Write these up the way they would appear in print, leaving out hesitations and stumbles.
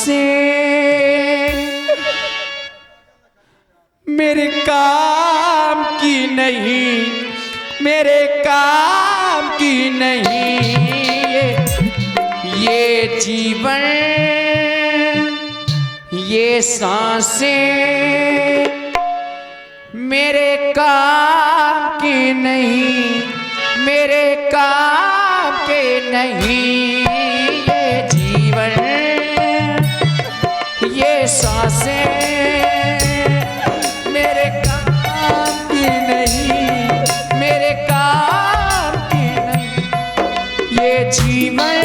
से मेरे काम की नहीं, मेरे काम की नहीं ये जीवन, ये सांसें मेरे काम की नहीं, मेरे काम के नहीं ये जीवन, ये सांसें मेरे काम की नहीं, मेरे काम की नहीं ये जीवन,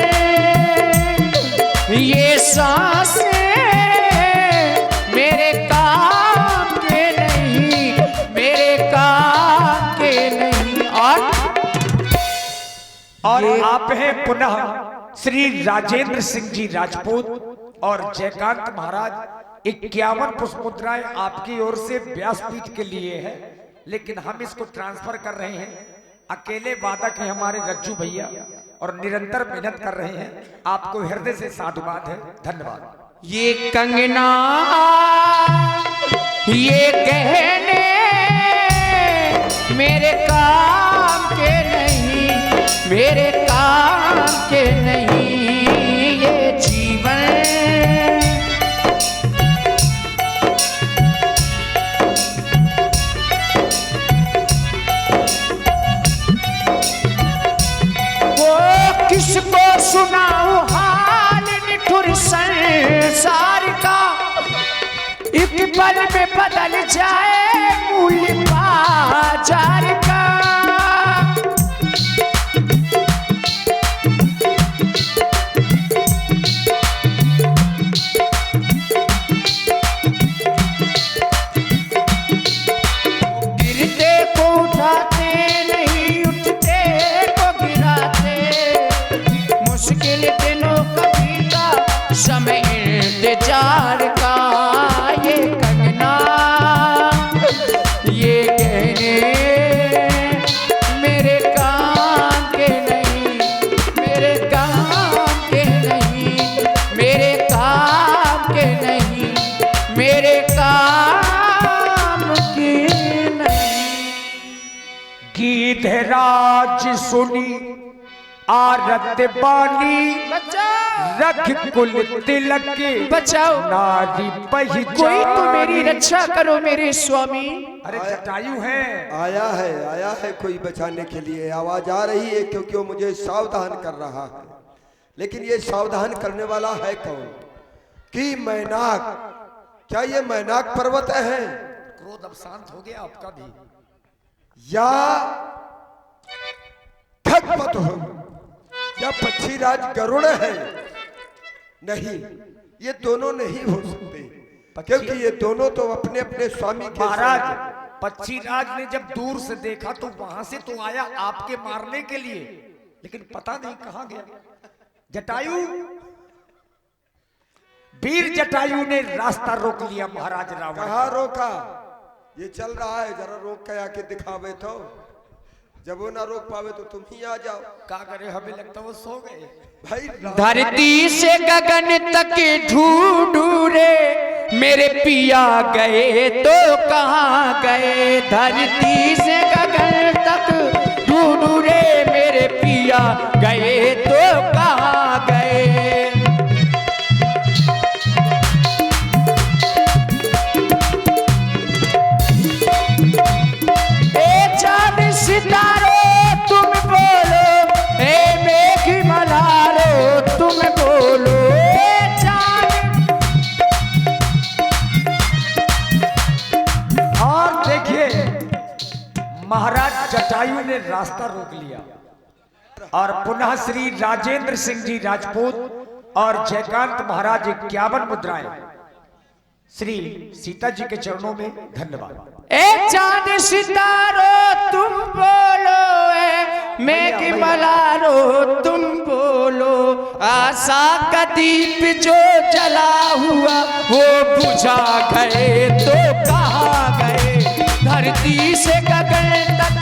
ये सांसें मेरे काम के नहीं, मेरे काम के नहीं। और आप हैं पुनः श्री राजेंद्र सिंह जी राजपूत और जयकांत महाराज। 51 पुष्प मुद्राएं आपकी ओर से व्यासपीठ के लिए है, लेकिन हम इसको ट्रांसफर कर रहे हैं। अकेले वादक हैं हमारे रज्जू भैया और निरंतर मेहनत कर रहे हैं। आपको हृदय से साधुवाद है, धन्यवाद। ये कंगना, ये गहने मेरे काम के नहीं, मेरे काम के नहीं ये जीवन, वो किसको सुनाऊं हाल निठुर संसार का, एक पल में बदल जाए मूल्य बाजार का। गिरते को उठाते नहीं, उठते को गिराते, मुश्किल दिनों कभी का समय इंतजार का। ये कंगना, ये गहने मेरे काम के नहीं, मेरे काम के नहीं, मेरे काम के नहीं, मेरे काम के नहीं। गीत है राज सुनी आरत बानी, रख कुल तिलक बचाओ नारी पहचान। कोई तो मेरी रक्षा करो मेरे स्वामी। अरे जटायु है, आया है कोई बचाने के लिए। आवाज आ रही है क्योंकि वो मुझे सावधान कर रहा है, लेकिन ये सावधान करने वाला है कौन? कि मैनाक, क्या ये मैनाक पर्वत है क्रोध अब शांत हो गया आपका भी? या खगपत हो, या पक्षीराज गरुड़ है? नहीं, ये दोनों नहीं हो सकते, क्योंकि ये दोनों तो अपने अपने स्वामी के महाराज पक्षीराज ने जब दूर से देखा तो वहां से तो आया आपके मारने के लिए, लेकिन पता नहीं कहां गया। जटायु, वीर जटायु ने रास्ता रोक लिया महाराज रावण। कहाँ रोका? ये चल रहा है, जरा रोक के आके दिखावे तो। जब वो ना रोक पावे तो तुम ही आ जाओ। क्या करे, हमें लगता वो सो गए भाई धरती से गगन तक ढूंढू रे मेरे पिया गए तो कहाँ गए, धरती से गगन तक ढूंढू रे मेरे पिया गए तो कहाँ गए। सितारो तुम बोलो, ए मेघ मल्हारो तुम बोलो, और देखिए महाराज जटायु ने रास्ता रोक लिया और पुनः श्री राजेंद्र सिंह जी राजपूत और जयकांत महाराज 51 मुद्राएं श्री सीता जी के चरणों में। धन्यवाद। ए चांद सितारो तुम बोलो, ए मेघ मल्हारो तुम बोलो, आशा का दीप जो जला हुआ वो बुझा गए तो कहाँ गए, धरती से गगन तक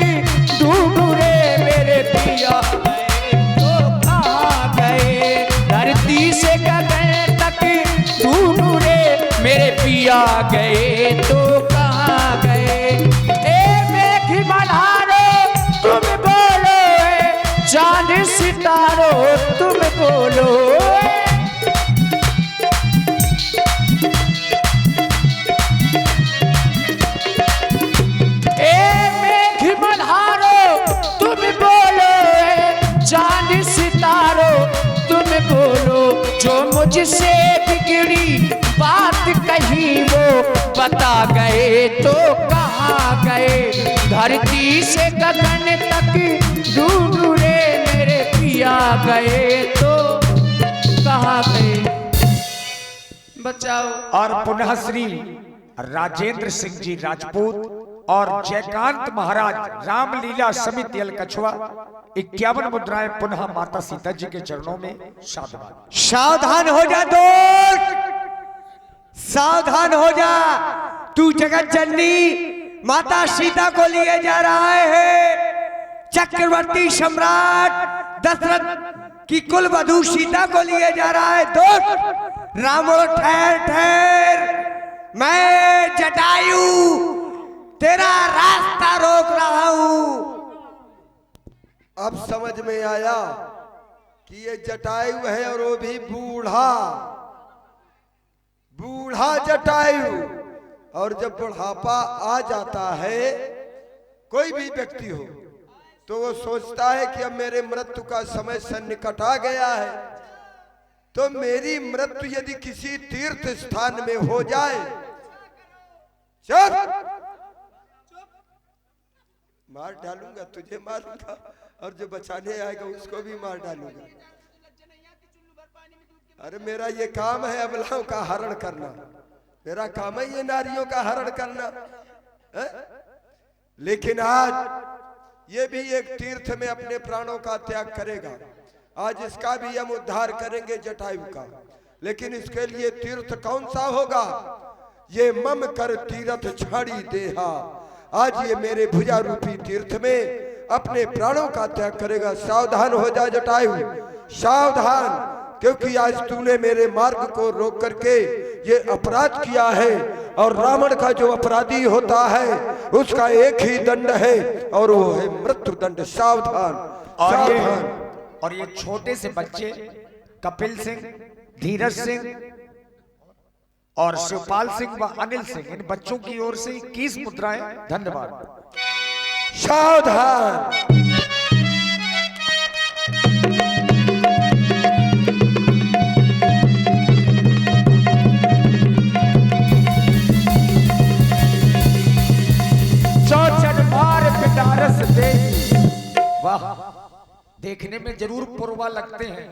ढूंढू रे मेरे पिया गए तो कहाँ गए, धरती से गगन तक मेरे पिया गए तो कहाँ गए। ए मेघ मल्हारो तुम बोलो, चांद सितारो तुम बोलो। ए मेघ मल्हारो तुम बोलो, चांद सितारो तुम बोलो। जो मुझसे बिगड़ी बात कही वो बता गए तो कहाँ गए। धरती से गगन तक ढूंढू रे, मेरे पिया गए तो कहाँ गए। बचाओ। और पुनः श्री राजेंद्र सिंह जी राजपूत और जयकांत महाराज रामलीला समिति अलकछुआ 51 मुद्राएं पुनः माता सीता जी के चरणों में साधुवाद। सावधान हो जा दोस्त, सावधान हो जा। तू जगत जननी माता सीता को लिए जा रहा है। चक्रवर्ती सम्राट दशरथ की कुल वधू सीता को लिए जा रहा है। दोस्त रावण ठहर ठहर, मैं जटायु तेरा रास्ता रोक रहा हूं। अब समझ में आया कि ये जटायु है और वो भी बूढ़ा, बूढ़ा जटायु। और जब बुढ़ापा आ जाता है कोई भी व्यक्ति हो तो वो सोचता है कि अब मेरे मृत्यु का समय सन्निकट आ गया है, तो मेरी मृत्यु यदि किसी तीर्थ स्थान में हो जाए, चुप, मार डालूंगा, तुझे मारूंगा और जो बचाने आएगा उसको भी मार डालूंगा। अरे मेरा ये काम है अबलाओं का हरण करना, मेरा काम है ये नारियों का हरण करना है? लेकिन आज ये भी एक तीर्थ में अपने प्राणों का त्याग करेगा। आज इसका भी हम उद्धार करेंगे जटायु का, लेकिन इसके लिए तीर्थ कौन सा होगा? ये मम कर तीर्थ छाड़ी देहा। आज ये मेरे भुजा रूपी तीर्थ में अपने प्राणों का त्याग करेगा। सावधान हो जा जटायु, सावधान, क्योंकि आज तूने मेरे मार्ग को रोक करके ये अपराध किया है। और रावण का जो अपराधी होता है उसका एक ही दंड है और वो है मृत्यु दंड। सावधान, सावधान। और ये छोटे से बच्चे कपिल सिंह, धीरज सिंह और शिवपाल सिंह व अनिल सिंह, इन बच्चों की ओर से 21 मुद्राएं। धन्यवाद। सावधान। वाह, देखने में जरूर पुरवा लगते हैं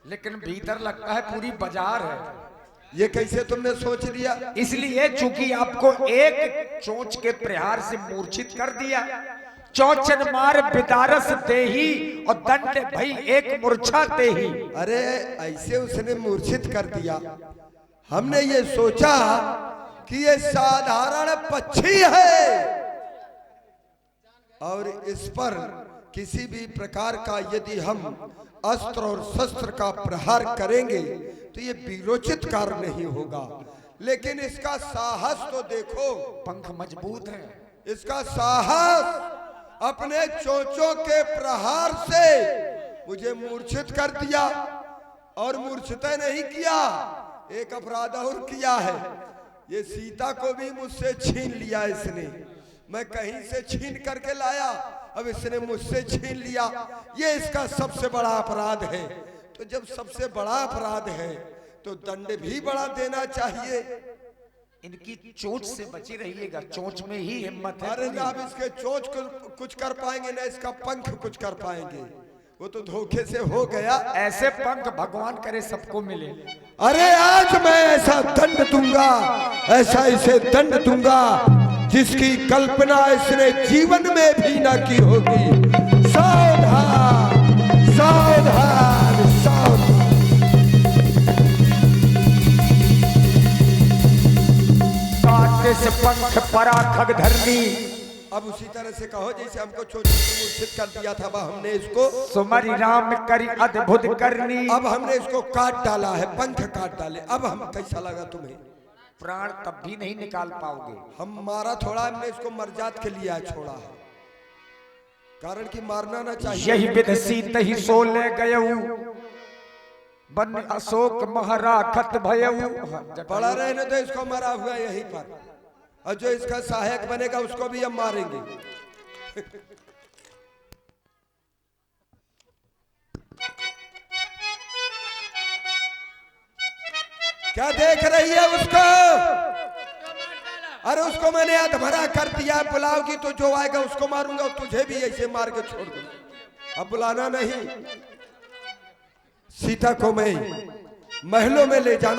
लेकिन भीतर लगता है पूरी बाजार है। ये कैसे तुमने सोच लिया? इसलिए चूंकि आपको एक चोंच के प्रहार से मूर्छित कर दिया। चौचन मार बिदारस देही और दंड भई एक मूर्छा देही। अरे ऐसे उसने मूर्छित कर दिया। हमने ये सोचा कि ये साधारण पक्षी है और इस पर किसी भी प्रकार का यदि हम अस्त्र और शस्त्र का प्रहार करेंगे तो ये विरोचित कार्य नहीं होगा। लेकिन इसका साहस तो देखो, पंख मजबूत है। इसका साहस अपने चोंचों के प्रहार से मुझे मूर्छित कर दिया। और मूर्छित नहीं किया, एक अपराध और किया है। ये सीता को भी मुझसे छीन लिया इसने। मैं कहीं से छीन करके लाया, अब इसने मुझसे छीन लिया। ये इसका सबसे बड़ा अपराध है। तो जब सबसे बड़ा अपराध है तो दंड भी बड़ा देना चाहिए। इनकी चोंच से बची रहिएगा, चोंच में ही हिम्मत है। अरे ना अब इसके चोंच को कुछ कर पाएंगे ना इसका पंख कुछ कर पाएंगे, वो तो धोखे से हो गया। ऐसे पंख भगवान करे सबको मिले। अरे आज मैं ऐसा दंड दूंगा, ऐसा इसे दंड दूंगा जिसकी कल्पना इसने जीवन में भी ना की होगी। सावधान, सावधान, सावधान। काटे से पंख परा खग धरनी। अब उसी तरह से कहो जैसे हमको चोट से मूर्छित कर दिया था, हमने इसको सुमरि राम करी अद्भुत करनी। अब हमने इसको काट डाला है, पंख काट डाले। अब हम कैसा लगा तुम्हें? प्राण तब भी नहीं निकाल पाओगे। हम मारा थोड़ा, हमने इसको मर्जात के लिए छोड़ा है, कारण कि मारना ना चाहिए। यही विध सीत ही सो ले गयऊ, बन अशोक महरा खत भयऊ। पड़ा रहने तो इसको मरा हुआ यहीं पर, और जो इसका सहायक बनेगा उसको भी हम मारेंगे। क्या देख रही है उसको? अरे उसको मैंने अधमरा कर दिया, बुलाओगी तो जो आएगा उसको मारूंगा, तुझे भी ऐसे मार के छोड़ दूंगा। अब बुलाना नहीं, सीता को मैं महलों में ले जाना।